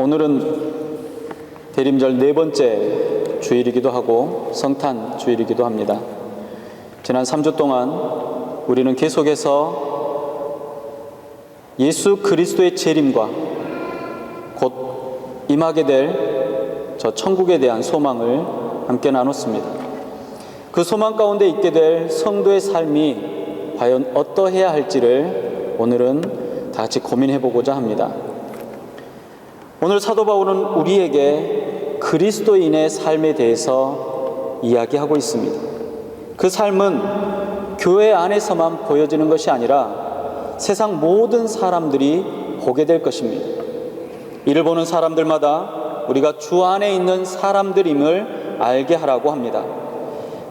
오늘은 대림절 네 번째 주일이기도 하고 성탄 주일이기도 합니다. 지난 3주 동안 우리는 계속해서 예수 그리스도의 재림과 곧 임하게 될 저 천국에 대한 소망을 함께 나눴습니다. 그 소망 가운데 있게 될 성도의 삶이 과연 어떠해야 할지를 오늘은 다 같이 고민해 보고자 합니다. 오늘 사도 바울은 우리에게 그리스도인의 삶에 대해서 이야기하고 있습니다. 그 삶은 교회 안에서만 보여지는 것이 아니라 세상 모든 사람들이 보게 될 것입니다. 이를 보는 사람들마다 우리가 주 안에 있는 사람들임을 알게 하라고 합니다.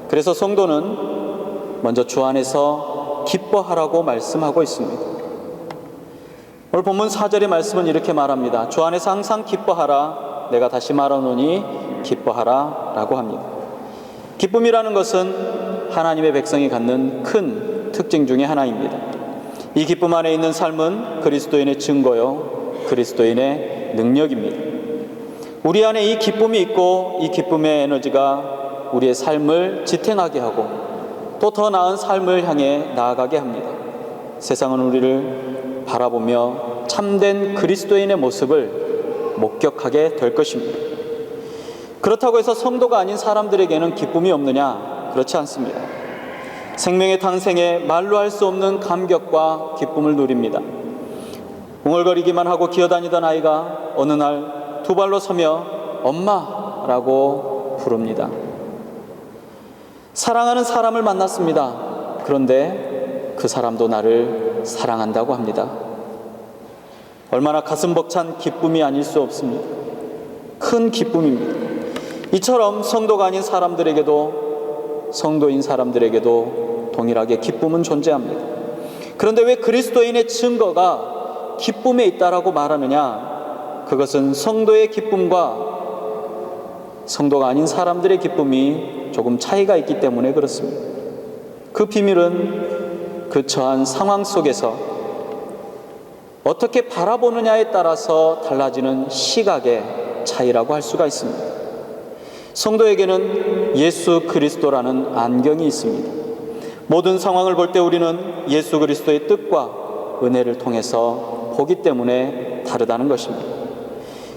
그래서 성도는 먼저 주 안에서 기뻐하라고 말씀하고 있습니다. 오늘 본문 4절의 말씀은 이렇게 말합니다. 주 안에서 항상 기뻐하라. 내가 다시 말하노니 기뻐하라 라고 합니다. 기쁨이라는 것은 하나님의 백성이 갖는 큰 특징 중에 하나입니다. 이 기쁨 안에 있는 삶은 그리스도인의 증거요, 그리스도인의 능력입니다. 우리 안에 이 기쁨이 있고 이 기쁨의 에너지가 우리의 삶을 지탱하게 하고 또 더 나은 삶을 향해 나아가게 합니다. 세상은 우리를 바라보며 참된 그리스도인의 모습을 목격하게 될 것입니다. 그렇다고 해서 성도가 아닌 사람들에게는 기쁨이 없느냐? 그렇지 않습니다. 생명의 탄생에 말로 할 수 없는 감격과 기쁨을 누립니다. 웅얼거리기만 하고 기어다니던 아이가 어느 날 두 발로 서며 엄마라고 부릅니다. 사랑하는 사람을 만났습니다. 그런데 그 사람도 나를 사랑한다고 합니다. 얼마나 가슴 벅찬 기쁨이 아닐 수 없습니다. 큰 기쁨입니다. 이처럼 성도가 아닌 사람들에게도 성도인 사람들에게도 동일하게 기쁨은 존재합니다. 그런데 왜 그리스도인의 증거가 기쁨에 있다라고 말하느냐? 그것은 성도의 기쁨과 성도가 아닌 사람들의 기쁨이 조금 차이가 있기 때문에 그렇습니다. 그 비밀은 그 처한 상황 속에서 어떻게 바라보느냐에 따라서 달라지는 시각의 차이라고 할 수가 있습니다. 성도에게는 예수 그리스도라는 안경이 있습니다. 모든 상황을 볼 때 우리는 예수 그리스도의 뜻과 은혜를 통해서 보기 때문에 다르다는 것입니다.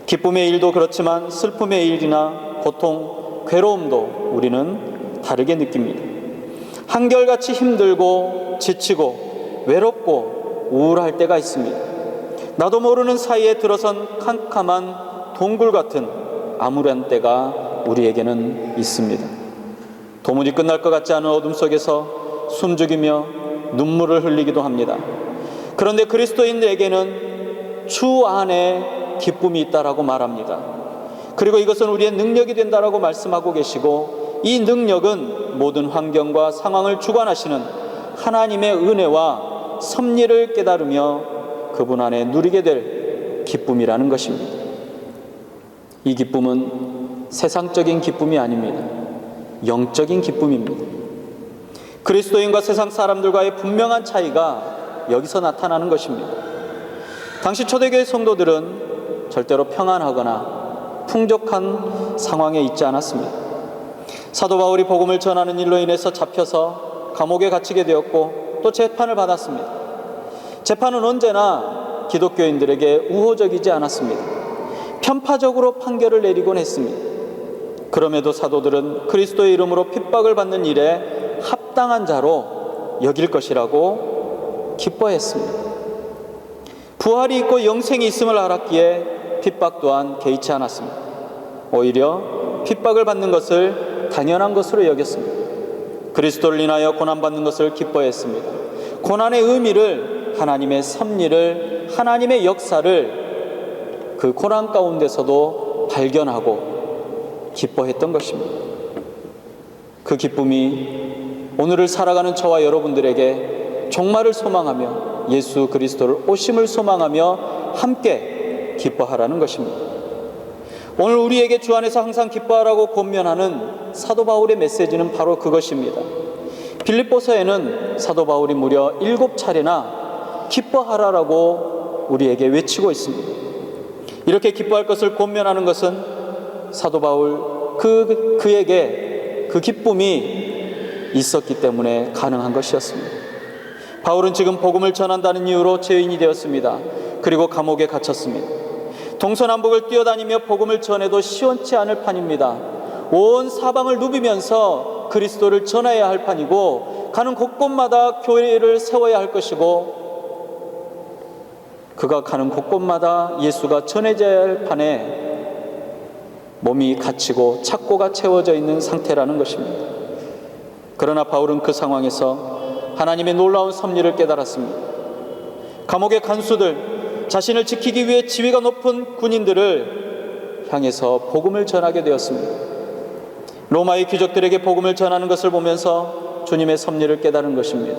기쁨의 일도 그렇지만 슬픔의 일이나 고통, 괴로움도 우리는 다르게 느낍니다. 한결같이 힘들고 지치고 외롭고 우울할 때가 있습니다. 나도 모르는 사이에 들어선 캄캄한 동굴 같은 암울한 때가 우리에게는 있습니다. 도무지 끝날 것 같지 않은 어둠 속에서 숨죽이며 눈물을 흘리기도 합니다. 그런데 그리스도인들에게는 주 안에 기쁨이 있다라고 말합니다. 그리고 이것은 우리의 능력이 된다라고 말씀하고 계시고 이 능력은 모든 환경과 상황을 주관하시는 하나님의 은혜와 섭리를 깨달으며 그분 안에 누리게 될 기쁨이라는 것입니다. 이 기쁨은 세상적인 기쁨이 아닙니다. 영적인 기쁨입니다. 그리스도인과 세상 사람들과의 분명한 차이가 여기서 나타나는 것입니다. 당시 초대교회 성도들은 절대로 평안하거나 풍족한 상황에 있지 않았습니다. 사도 바울이 복음을 전하는 일로 인해서 잡혀서 감옥에 갇히게 되었고 또 재판을 받았습니다. 재판은 언제나 기독교인들에게 우호적이지 않았습니다. 편파적으로 판결을 내리곤 했습니다. 그럼에도 사도들은 그리스도의 이름으로 핍박을 받는 일에 합당한 자로 여길 것이라고 기뻐했습니다. 부활이 있고 영생이 있음을 알았기에 핍박 또한 개의치 않았습니다. 오히려 핍박을 받는 것을 당연한 것으로 여겼습니다. 그리스도를 인하여 고난받는 것을 기뻐했습니다. 고난의 의미를, 하나님의 섭리를, 하나님의 역사를 그 고난 가운데서도 발견하고 기뻐했던 것입니다. 그 기쁨이 오늘을 살아가는 저와 여러분들에게 종말을 소망하며 예수 그리스도를 오심을 소망하며 함께 기뻐하라는 것입니다. 오늘 우리에게 주 안에서 항상 기뻐하라고 권면하는 사도 바울의 메시지는 바로 그것입니다. 빌립보서에는 사도 바울이 무려 7차례나 기뻐하라라고 우리에게 외치고 있습니다. 이렇게 기뻐할 것을 권면하는 것은 사도 바울 그에게 그 기쁨이 있었기 때문에 가능한 것이었습니다. 바울은 지금 복음을 전한다는 이유로 죄인이 되었습니다. 그리고 감옥에 갇혔습니다. 동서남북을 뛰어다니며 복음을 전해도 시원치 않을 판입니다. 온 사방을 누비면서 그리스도를 전해야 할 판이고, 가는 곳곳마다 교회를 세워야 할 것이고, 그가 가는 곳곳마다 예수가 전해져야 할 판에 몸이 갇히고 착고가 채워져 있는 상태라는 것입니다. 그러나 바울은 그 상황에서 하나님의 놀라운 섭리를 깨달았습니다. 감옥의 간수들, 자신을 지키기 위해 지위가 높은 군인들을 향해서 복음을 전하게 되었습니다. 로마의 귀족들에게 복음을 전하는 것을 보면서 주님의 섭리를 깨달은 것입니다.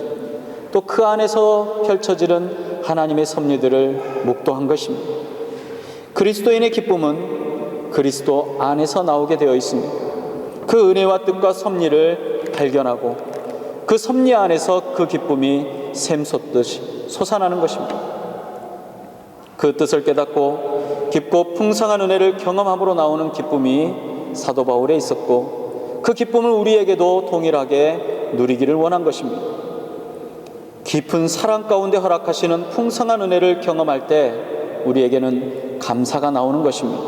또 그 안에서 펼쳐지는 하나님의 섭리들을 묵도한 것입니다. 그리스도인의 기쁨은 그리스도 안에서 나오게 되어 있습니다. 그 은혜와 뜻과 섭리를 발견하고 그 섭리 안에서 그 기쁨이 샘솟듯이 솟아나는 것입니다. 그 뜻을 깨닫고 깊고 풍성한 은혜를 경험함으로 나오는 기쁨이 사도 바울에 있었고, 그 기쁨을 우리에게도 동일하게 누리기를 원한 것입니다. 깊은 사랑 가운데 허락하시는 풍성한 은혜를 경험할 때 우리에게는 감사가 나오는 것입니다.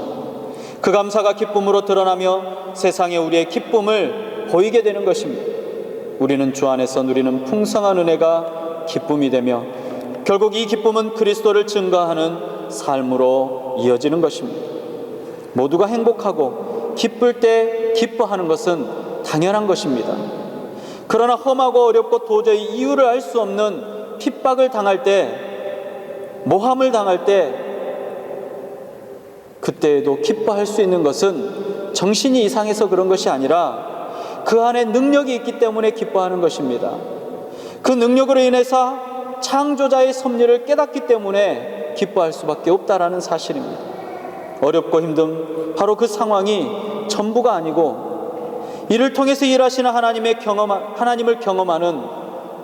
그 감사가 기쁨으로 드러나며 세상에 우리의 기쁨을 보이게 되는 것입니다. 우리는 주 안에서 누리는 풍성한 은혜가 기쁨이 되며, 결국 이 기쁨은 그리스도를 증거하는 삶으로 이어지는 것입니다. 모두가 행복하고 기쁠 때 기뻐하는 것은 당연한 것입니다. 그러나 험하고 어렵고 도저히 이유를 알 수 없는 핍박을 당할 때, 모함을 당할 때, 그때에도 기뻐할 수 있는 것은 정신이 이상해서 그런 것이 아니라 그 안에 능력이 있기 때문에 기뻐하는 것입니다. 그 능력으로 인해서 창조자의 섭리를 깨닫기 때문에 기뻐할 수밖에 없다라는 사실입니다. 어렵고 힘든 바로 그 상황이 전부가 아니고, 이를 통해서 일하시는 하나님을 경험하는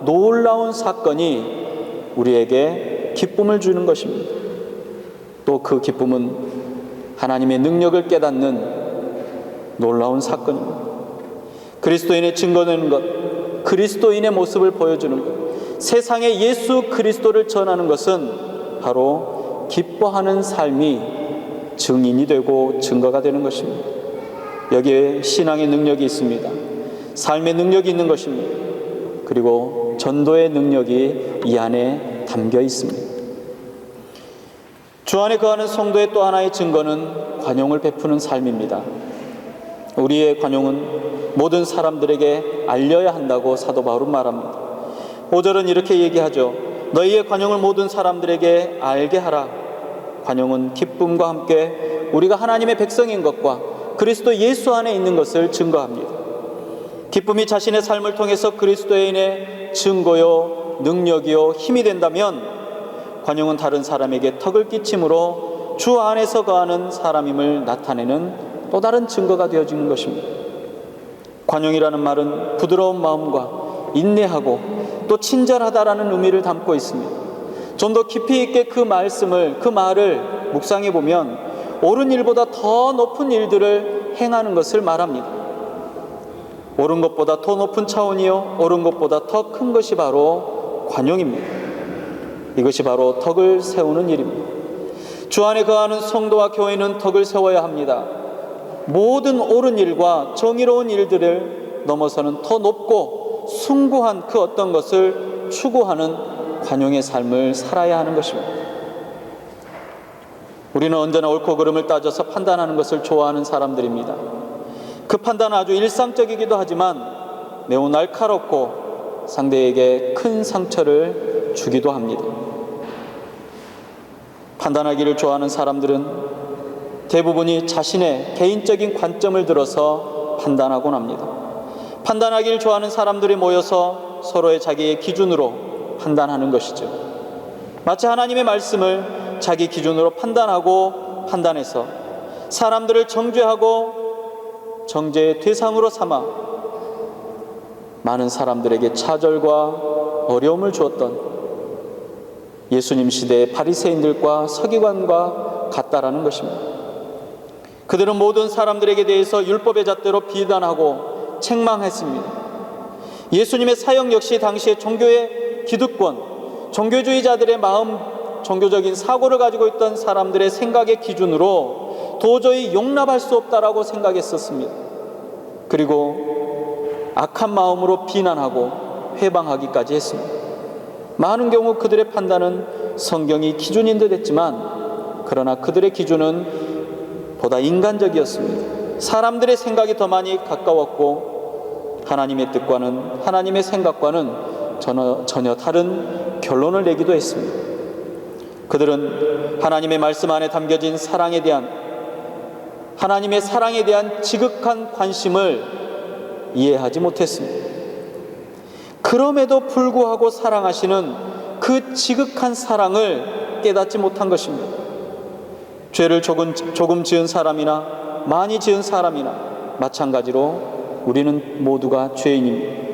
놀라운 사건이 우리에게 기쁨을 주는 것입니다. 또 그 기쁨은 하나님의 능력을 깨닫는 놀라운 사건입니다. 그리스도인의 증거되는 것, 그리스도인의 모습을 보여주는 것, 세상에 예수 그리스도를 전하는 것은 바로 기뻐하는 삶이 증인이 되고 증거가 되는 것입니다. 여기에 신앙의 능력이 있습니다. 삶의 능력이 있는 것입니다. 그리고 전도의 능력이 이 안에 담겨 있습니다. 주 안에 거하는 성도의 또 하나의 증거는 관용을 베푸는 삶입니다. 우리의 관용은 모든 사람들에게 알려야 한다고 사도 바울은 말합니다. 5절은 이렇게 얘기하죠. 너희의 관용을 모든 사람들에게 알게 하라. 관용은 기쁨과 함께 우리가 하나님의 백성인 것과 그리스도 예수 안에 있는 것을 증거합니다. 기쁨이 자신의 삶을 통해서 그리스도인의 증거요, 능력이요, 힘이 된다면 관용은 다른 사람에게 덕을 끼침으로 주 안에서 거하는 사람임을 나타내는 또 다른 증거가 되어지는 것입니다. 관용이라는 말은 부드러운 마음과 인내하고 또 친절하다라는 의미를 담고 있습니다. 좀 더 깊이 있게 그 말을 묵상해 보면 옳은 일보다 더 높은 일들을 행하는 것을 말합니다. 옳은 것보다 더 높은 차원이요, 옳은 것보다 더 큰 것이 바로 관용입니다. 이것이 바로 덕을 세우는 일입니다. 주 안에 거하는 성도와 교회는 덕을 세워야 합니다. 모든 옳은 일과 정의로운 일들을 넘어서는 더 높고 숭고한 그 어떤 것을 추구하는 관용의 삶을 살아야 하는 것입니다. 우리는 언제나 옳고 그름을 따져서 판단하는 것을 좋아하는 사람들입니다. 그 판단은 아주 일상적이기도 하지만 매우 날카롭고 상대에게 큰 상처를 주기도 합니다. 판단하기를 좋아하는 사람들은 대부분이 자신의 개인적인 관점을 들어서 판단하곤 합니다. 판단하기를 좋아하는 사람들이 모여서 서로의 자기의 기준으로 판단하는 것이죠. 마치 하나님의 말씀을 자기 기준으로 판단해서 사람들을 정죄하고 정죄의 대상으로 삼아 많은 사람들에게 차절과 어려움을 주었던 예수님 시대의 바리새인들과 서기관과 같다라는 것입니다. 그들은 모든 사람들에게 대해서 율법의 잣대로 비난하고 책망했습니다. 예수님의 사역 역시 당시의 종교의 기득권, 종교주의자들의 마음, 종교적인 사고를 가지고 있던 사람들의 생각의 기준으로 도저히 용납할 수 없다라고 생각했었습니다. 그리고 악한 마음으로 비난하고 회방하기까지 했습니다. 많은 경우 그들의 판단은 성경이 기준인 듯 했지만, 그러나 그들의 기준은 보다 인간적이었습니다. 사람들의 생각이 더 많이 가까웠고 하나님의 뜻과는, 하나님의 생각과는 전혀 다른 결론을 내기도 했습니다. 그들은 하나님의 말씀 안에 담겨진 하나님의 사랑에 대한 지극한 관심을 이해하지 못했습니다. 그럼에도 불구하고 사랑하시는 그 지극한 사랑을 깨닫지 못한 것입니다. 죄를 조금 지은 사람이나 많이 지은 사람이나 마찬가지로 우리는 모두가 죄인입니다.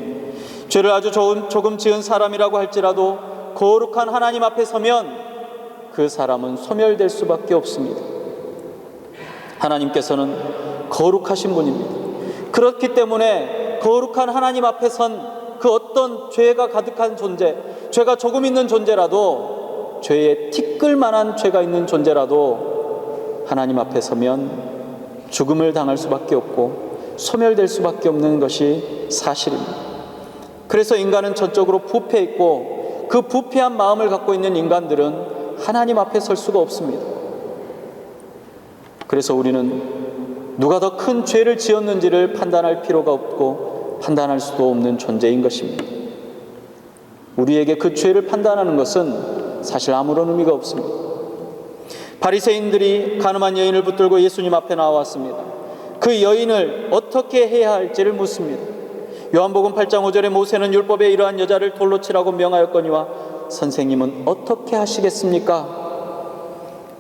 죄를 아주 조금 지은 사람이라고 할지라도 거룩한 하나님 앞에 서면 그 사람은 소멸될 수밖에 없습니다. 하나님께서는 거룩하신 분입니다. 그렇기 때문에 거룩한 하나님 앞에 선 그 어떤 죄가 가득한 존재, 죄가 조금 있는 존재라도, 죄에 티끌만한 죄가 있는 존재라도 하나님 앞에 서면 죽음을 당할 수밖에 없고 소멸될 수밖에 없는 것이 사실입니다. 그래서 인간은 전적으로 부패했고, 그 부패한 마음을 갖고 있는 인간들은 하나님 앞에 설 수가 없습니다. 그래서 우리는 누가 더 큰 죄를 지었는지를 판단할 필요가 없고 판단할 수도 없는 존재인 것입니다. 우리에게 그 죄를 판단하는 것은 사실 아무런 의미가 없습니다. 바리새인들이 가늠한 여인을 붙들고 예수님 앞에 나왔습니다. 그 여인을 어떻게 해야 할지를 묻습니다. 요한복음 8장 5절에 모세는 율법에 이러한 여자를 돌로 치라고 명하였거니와 선생님은 어떻게 하시겠습니까?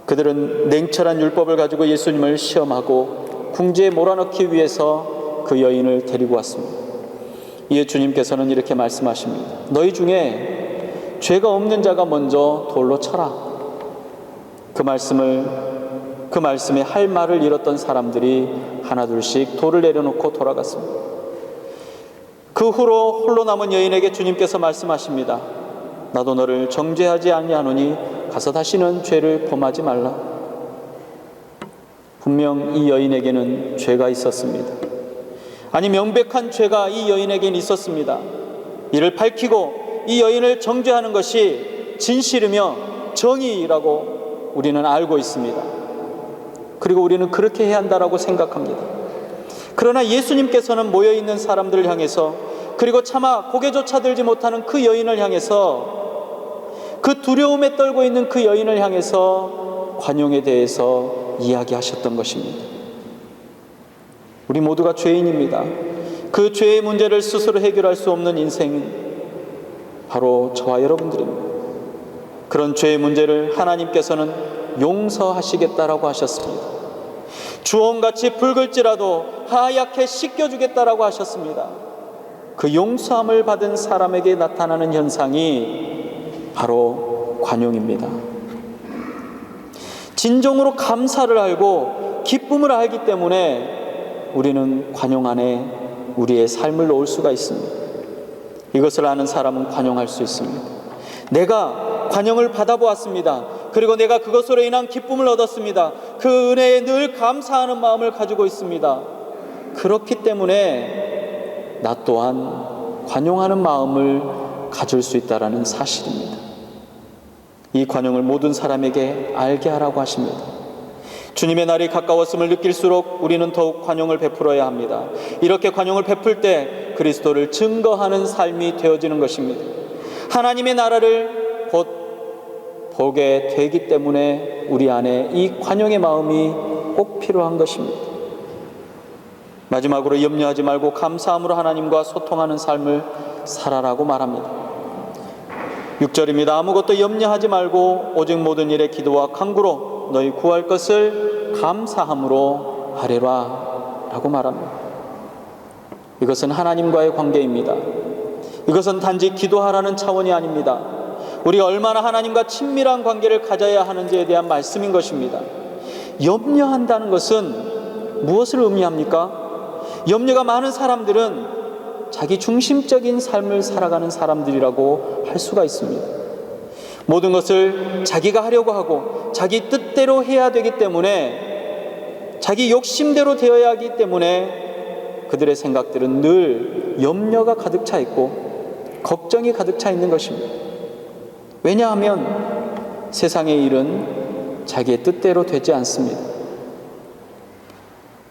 그들은 냉철한 율법을 가지고 예수님을 시험하고 궁지에 몰아넣기 위해서 그 여인을 데리고 왔습니다. 이에 주님께서는 이렇게 말씀하십니다. 너희 중에 죄가 없는 자가 먼저 돌로 쳐라. 그 말씀에 할 말을 잃었던 사람들이 하나둘씩 돌을 내려놓고 돌아갔습니다. 그 후로 홀로 남은 여인에게 주님께서 말씀하십니다. 나도 너를 정죄하지 아니하노니 가서 다시는 죄를 범하지 말라. 분명 이 여인에게는 죄가 있었습니다. 아니, 명백한 죄가 이 여인에게는 있었습니다. 이를 밝히고 이 여인을 정죄하는 것이 진실이며 정의라고 우리는 알고 있습니다. 그리고 우리는 그렇게 해야 한다라고 생각합니다. 그러나 예수님께서는 모여있는 사람들을 향해서, 그리고 차마 고개조차 들지 못하는 그 여인을 향해서, 그 두려움에 떨고 있는 그 여인을 향해서 관용에 대해서 이야기하셨던 것입니다. 우리 모두가 죄인입니다. 그 죄의 문제를 스스로 해결할 수 없는 인생은 바로 저와 여러분들입니다. 그런 죄의 문제를 하나님께서는 용서하시겠다라고 하셨습니다. 주홍같이 붉을지라도 하얗게 씻겨주겠다라고 하셨습니다. 그 용서함을 받은 사람에게 나타나는 현상이 바로 관용입니다. 진정으로 감사를 알고 기쁨을 알기 때문에 우리는 관용 안에 우리의 삶을 놓을 수가 있습니다. 이것을 아는 사람은 관용할 수 있습니다. 내가 관용을 받아보았습니다. 그리고 내가 그것으로 인한 기쁨을 얻었습니다. 그 은혜에 늘 감사하는 마음을 가지고 있습니다. 그렇기 때문에 나 또한 관용하는 마음을 가질 수 있다는 사실입니다. 이 관용을 모든 사람에게 알게 하라고 하십니다. 주님의 날이 가까웠음을 느낄수록 우리는 더욱 관용을 베풀어야 합니다. 이렇게 관용을 베풀 때 그리스도를 증거하는 삶이 되어지는 것입니다. 하나님의 나라를 곧 보게 되기 때문에 우리 안에 이 관용의 마음이 꼭 필요한 것입니다. 마지막으로 염려하지 말고 감사함으로 하나님과 소통하는 삶을 살아라고 말합니다. 6절입니다. 아무것도 염려하지 말고 오직 모든 일에 기도와 간구로 너희 구할 것을 감사함으로 하리라 라고 말합니다. 이것은 하나님과의 관계입니다. 이것은 단지 기도하라는 차원이 아닙니다. 우리가 얼마나 하나님과 친밀한 관계를 가져야 하는지에 대한 말씀인 것입니다. 염려한다는 것은 무엇을 의미합니까? 염려가 많은 사람들은 자기 중심적인 삶을 살아가는 사람들이라고 할 수가 있습니다. 모든 것을 자기가 하려고 하고 자기 뜻대로 해야 되기 때문에, 자기 욕심대로 되어야 하기 때문에 그들의 생각들은 늘 염려가 가득 차 있고 걱정이 가득 차 있는 것입니다. 왜냐하면 세상의 일은 자기의 뜻대로 되지 않습니다.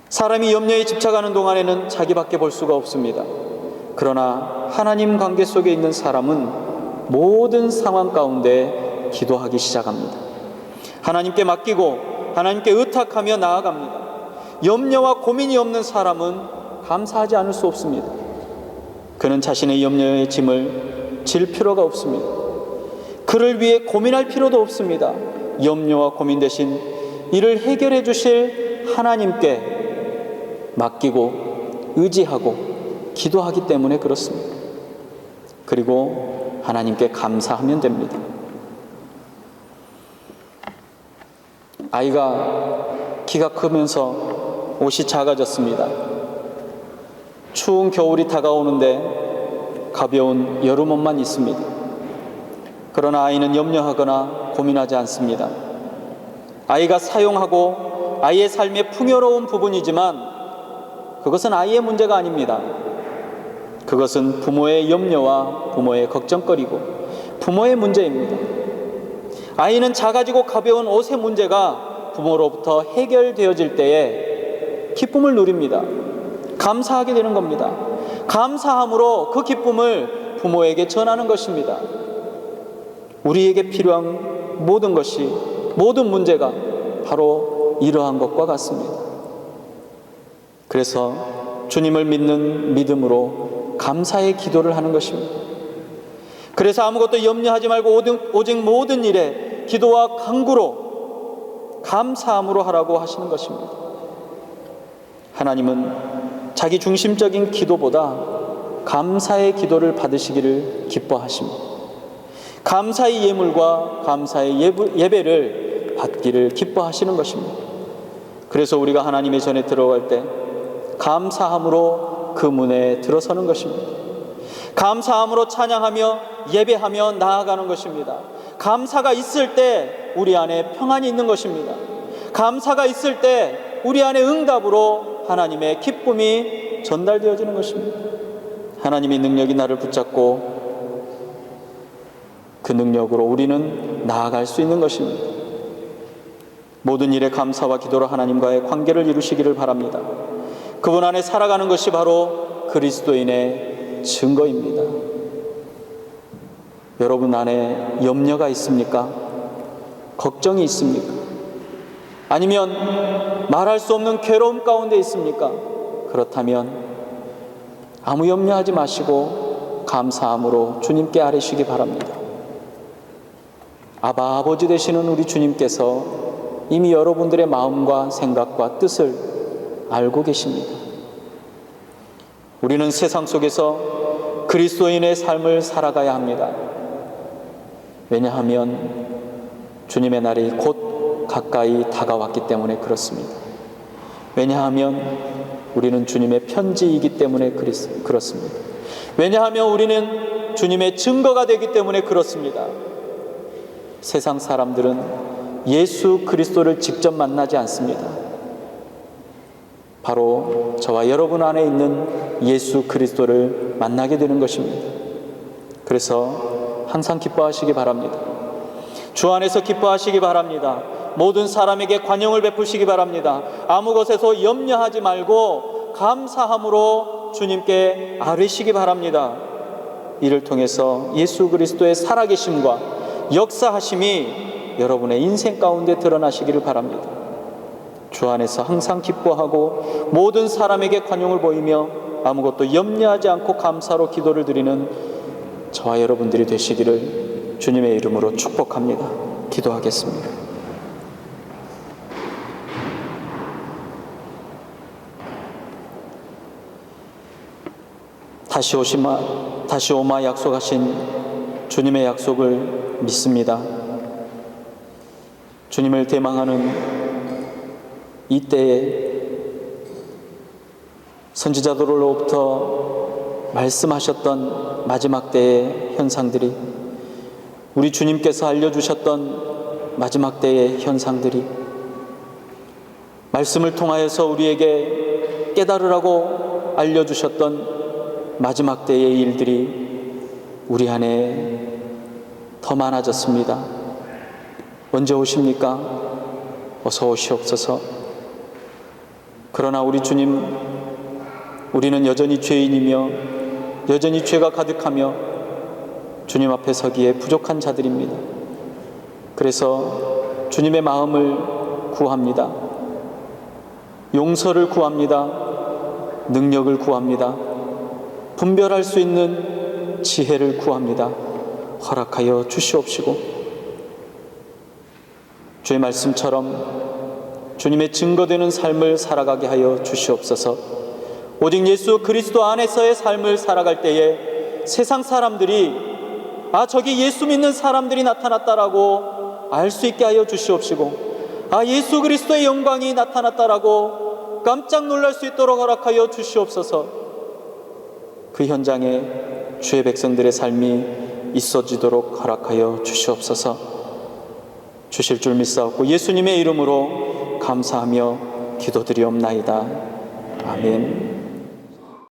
사람이 염려에 집착하는 동안에는 자기밖에 볼 수가 없습니다. 그러나 하나님 관계 속에 있는 사람은 모든 상황 가운데 기도하기 시작합니다. 하나님께 맡기고 하나님께 의탁하며 나아갑니다. 염려와 고민이 없는 사람은 감사하지 않을 수 없습니다. 그는 자신의 염려의 짐을 질 필요가 없습니다. 그를 위해 고민할 필요도 없습니다. 염려와 고민 대신 이를 해결해 주실 하나님께 맡기고 의지하고 기도하기 때문에 그렇습니다. 그리고 하나님께 감사하면 됩니다. 아이가 키가 크면서 옷이 작아졌습니다. 추운 겨울이 다가오는데 가벼운 여름 옷만 있습니다. 그러나 아이는 염려하거나 고민하지 않습니다. 아이가 사용하고 아이의 삶의 풍요로운 부분이지만 그것은 아이의 문제가 아닙니다. 그것은 부모의 염려와 부모의 걱정거리고 부모의 문제입니다. 아이는 작아지고 가벼운 옷의 문제가 부모로부터 해결되어질 때에 기쁨을 누립니다. 감사하게 되는 겁니다. 감사함으로 그 기쁨을 부모에게 전하는 것입니다. 우리에게 필요한 모든 것이, 모든 문제가 바로 이러한 것과 같습니다. 그래서 주님을 믿는 믿음으로 감사의 기도를 하는 것입니다. 그래서 아무것도 염려하지 말고 오직 모든 일에 기도와 간구로 감사함으로 하라고 하시는 것입니다. 하나님은 자기 중심적인 기도보다 감사의 기도를 받으시기를 기뻐하십니다. 감사의 예물과 감사의 예배를 받기를 기뻐하시는 것입니다. 그래서 우리가 하나님의 전에 들어갈 때 감사함으로 그 문에 들어서는 것입니다. 감사함으로 찬양하며 예배하며 나아가는 것입니다. 감사가 있을 때 우리 안에 평안이 있는 것입니다. 감사가 있을 때 우리 안에 응답으로 하나님의 기쁨이 전달되어지는 것입니다. 하나님의 능력이 나를 붙잡고 그 능력으로 우리는 나아갈 수 있는 것입니다. 모든 일에 감사와 기도로 하나님과의 관계를 이루시기를 바랍니다. 그분 안에 살아가는 것이 바로 그리스도인의 증거입니다. 여러분 안에 염려가 있습니까? 걱정이 있습니까? 아니면 말할 수 없는 괴로움 가운데 있습니까? 그렇다면 아무 염려하지 마시고 감사함으로 주님께 아뢰시기 바랍니다. 아버지 되시는 우리 주님께서 이미 여러분들의 마음과 생각과 뜻을 알고 계십니다. 우리는 세상 속에서 그리스도인의 삶을 살아가야 합니다. 왜냐하면 주님의 날이 곧 가까이 다가왔기 때문에 그렇습니다. 왜냐하면 우리는 주님의 편지이기 때문에 그렇습니다. 왜냐하면 우리는 주님의 증거가 되기 때문에 그렇습니다. 세상 사람들은 예수 그리스도를 직접 만나지 않습니다. 바로 저와 여러분 안에 있는 예수 그리스도를 만나게 되는 것입니다. 그래서 항상 기뻐하시기 바랍니다. 주 안에서 기뻐하시기 바랍니다. 모든 사람에게 관용을 베푸시기 바랍니다. 아무 것에서 염려하지 말고 감사함으로 주님께 아뢰시기 바랍니다. 이를 통해서 예수 그리스도의 살아계심과 역사하심이 여러분의 인생 가운데 드러나시기를 바랍니다. 주 안에서 항상 기뻐하고 모든 사람에게 관용을 보이며 아무것도 염려하지 않고 감사로 기도를 드리는 저와 여러분들이 되시기를 주님의 이름으로 축복합니다. 기도하겠습니다. 다시 오마 약속하신 주님의 약속을 믿습니다. 주님을 대망하는 이때에 선지자들로부터 말씀하셨던 마지막 때의 현상들이, 우리 주님께서 알려주셨던 마지막 때의 현상들이, 말씀을 통하여서 우리에게 깨달으라고 알려주셨던 마지막 때의 일들이 우리 안에 더 많아졌습니다. 언제 오십니까? 어서 오시옵소서. 그러나 우리 주님, 우리는 여전히 죄인이며 여전히 죄가 가득하며 주님 앞에 서기에 부족한 자들입니다. 그래서 주님의 마음을 구합니다. 용서를 구합니다. 능력을 구합니다. 분별할 수 있는 지혜를 구합니다. 허락하여 주시옵시고, 주의 말씀처럼 주님의 증거되는 삶을 살아가게 하여 주시옵소서. 오직 예수 그리스도 안에서의 삶을 살아갈 때에 세상 사람들이 저기 예수 믿는 사람들이 나타났다라고 알 수 있게 하여 주시옵시고, 예수 그리스도의 영광이 나타났다라고 깜짝 놀랄 수 있도록 허락하여 주시옵소서. 그 현장에 주의 백성들의 삶이 있어지도록 허락하여 주시옵소서. 주실 줄 믿사옵고 예수님의 이름으로 감사하며 기도드리옵나이다. 아멘.